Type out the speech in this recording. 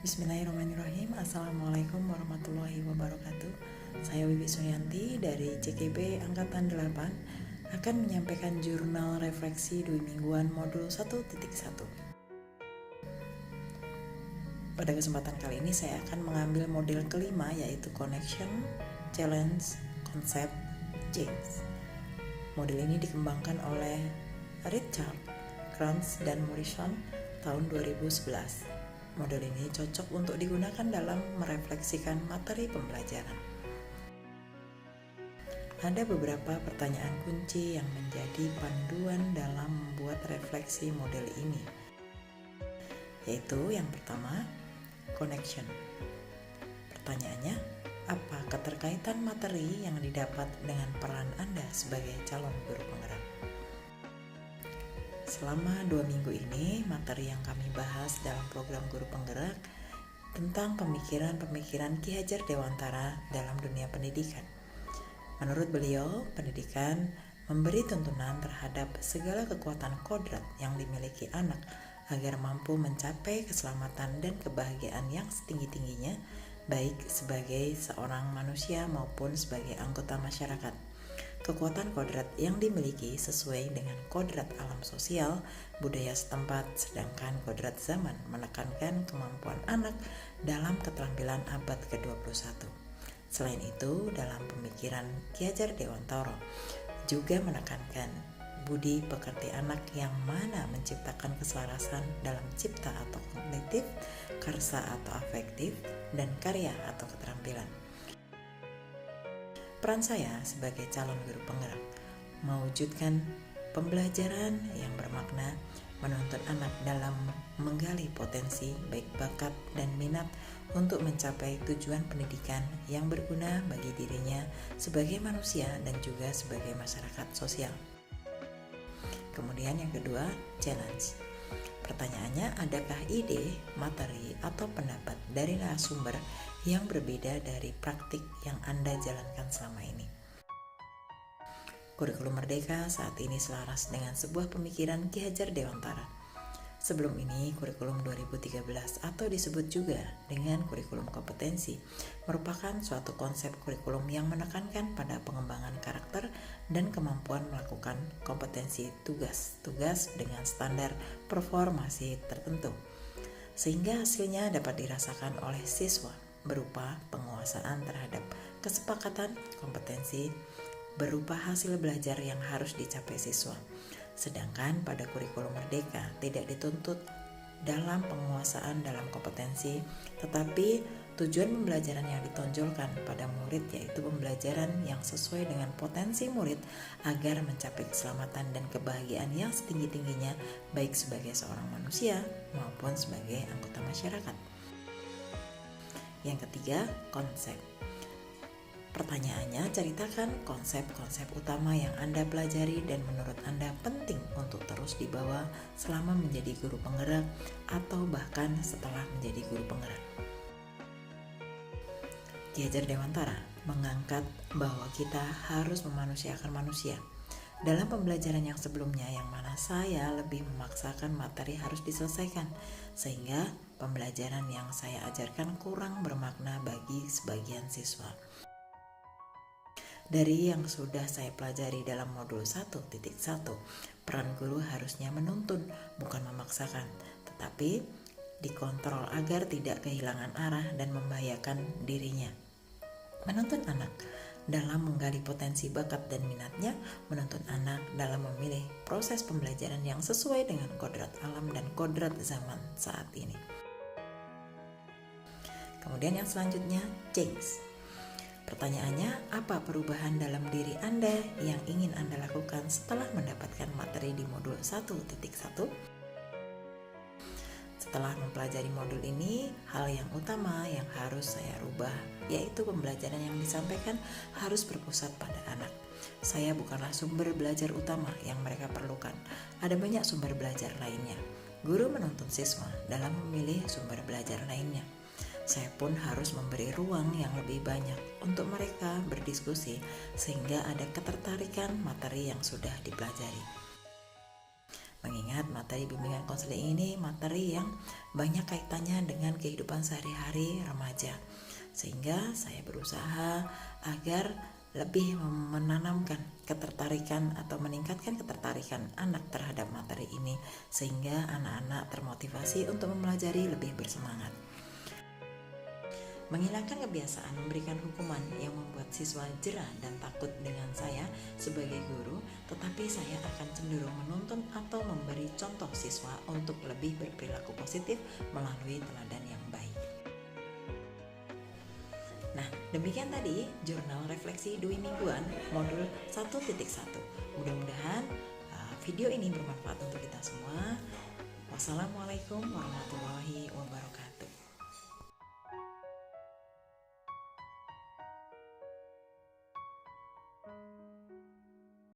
Bismillahirrahmanirrahim. Assalamualaikum warahmatullahi wabarakatuh. Saya Wibi Suryanti dari CKB Angkatan 8 akan menyampaikan jurnal refleksi 2 mingguan modul 1.1. Pada kesempatan kali ini saya akan mengambil model kelima, yaitu Connection, Challenge, Concept, Change. Model ini dikembangkan oleh Richard, Kranz, dan Morrison tahun 2011. Model ini cocok untuk digunakan dalam merefleksikan materi pembelajaran. Ada beberapa pertanyaan kunci yang menjadi panduan dalam membuat refleksi model ini, yaitu yang pertama, connection. Pertanyaannya, apa keterkaitan materi yang didapat dengan peran Anda sebagai calon guru penggerak? Selama 2 minggu ini, materi yang kami bahas dalam program Guru Penggerak tentang pemikiran-pemikiran Ki Hajar Dewantara dalam dunia pendidikan. Menurut beliau, pendidikan memberi tuntunan terhadap segala kekuatan kodrat yang dimiliki anak agar mampu mencapai keselamatan dan kebahagiaan yang setinggi-tingginya, baik sebagai seorang manusia maupun sebagai anggota masyarakat. Kekuatan kodrat yang dimiliki sesuai dengan kodrat alam sosial budaya setempat, sedangkan kodrat zaman menekankan kemampuan anak dalam keterampilan abad ke-21. Selain itu, dalam pemikiran Ki Hajar Dewantara juga menekankan budi pekerti anak yang mana menciptakan keselarasan dalam cipta atau kognitif, karsa atau afektif, dan karya atau keterampilan. Peran saya sebagai calon guru penggerak mewujudkan pembelajaran yang bermakna, menuntun anak dalam menggali potensi baik bakat dan minat untuk mencapai tujuan pendidikan yang berguna bagi dirinya sebagai manusia dan juga sebagai masyarakat sosial. Kemudian yang kedua, challenge. Pertanyaannya, adakah ide, materi, atau pendapat dari narasumber yang berbeda dari praktik yang Anda jalankan selama ini? Kurikulum Merdeka saat ini selaras dengan sebuah pemikiran Ki Hajar Dewantara. Sebelum ini, kurikulum 2013 atau disebut juga dengan kurikulum kompetensi merupakan suatu konsep kurikulum yang menekankan pada pengembangan karakter dan kemampuan melakukan kompetensi tugas-tugas dengan standar performasi tertentu, sehingga hasilnya dapat dirasakan oleh siswa berupa penguasaan terhadap kesepakatan kompetensi berupa hasil belajar yang harus dicapai siswa. Sedangkan pada kurikulum Merdeka tidak dituntut dalam penguasaan dalam kompetensi, tetapi tujuan pembelajaran yang ditonjolkan pada murid yaitu pembelajaran yang sesuai dengan potensi murid agar mencapai keselamatan dan kebahagiaan yang setinggi-tingginya baik sebagai seorang manusia maupun sebagai anggota masyarakat. Yang ketiga, konsep. Pertanyaannya, ceritakan konsep-konsep utama yang Anda pelajari dan menurut Anda penting untuk terus dibawa selama menjadi guru penggerak atau bahkan setelah menjadi guru penggerak. Ki Hajar Dewantara mengangkat bahwa kita harus memanusiakan manusia. Dalam pembelajaran yang sebelumnya, yang mana saya lebih memaksakan materi harus diselesaikan, sehingga pembelajaran yang saya ajarkan kurang bermakna bagi sebagian siswa. Dari yang sudah saya pelajari dalam modul 1.1, peran guru harusnya menuntun, bukan memaksakan, tetapi dikontrol agar tidak kehilangan arah dan membahayakan dirinya. Menuntun anak dalam menggali potensi bakat dan minatnya, menuntun anak dalam memilih proses pembelajaran yang sesuai dengan kodrat alam dan kodrat zaman saat ini. Kemudian yang selanjutnya, change. Pertanyaannya, apa perubahan dalam diri Anda yang ingin Anda lakukan setelah mendapatkan materi di modul 1.1? Setelah mempelajari modul ini, hal yang utama yang harus saya rubah yaitu pembelajaran yang disampaikan harus berpusat pada anak. Saya bukanlah sumber belajar utama yang mereka perlukan. Ada banyak sumber belajar lainnya. Guru menuntun siswa dalam memilih sumber belajar lainnya. Saya pun harus memberi ruang yang lebih banyak untuk mereka berdiskusi sehingga ada ketertarikan materi yang sudah dipelajari. Mengingat materi bimbingan konseling ini materi yang banyak kaitannya dengan kehidupan sehari-hari remaja, sehingga saya berusaha agar lebih menanamkan ketertarikan atau meningkatkan ketertarikan anak terhadap materi ini, sehingga anak-anak termotivasi untuk mempelajari lebih bersemangat. Menghilangkan kebiasaan memberikan hukuman yang membuat siswa jera dan takut dengan saya sebagai guru, tetapi saya akan cenderung menuntun atau memberi contoh siswa untuk lebih berperilaku positif melalui teladan yang baik. Nah, demikian tadi jurnal refleksi Dwi Mingguan modul 1.1. Mudah-mudahan video ini bermanfaat untuk kita semua. Wassalamualaikum warahmatullahi wabarakatuh.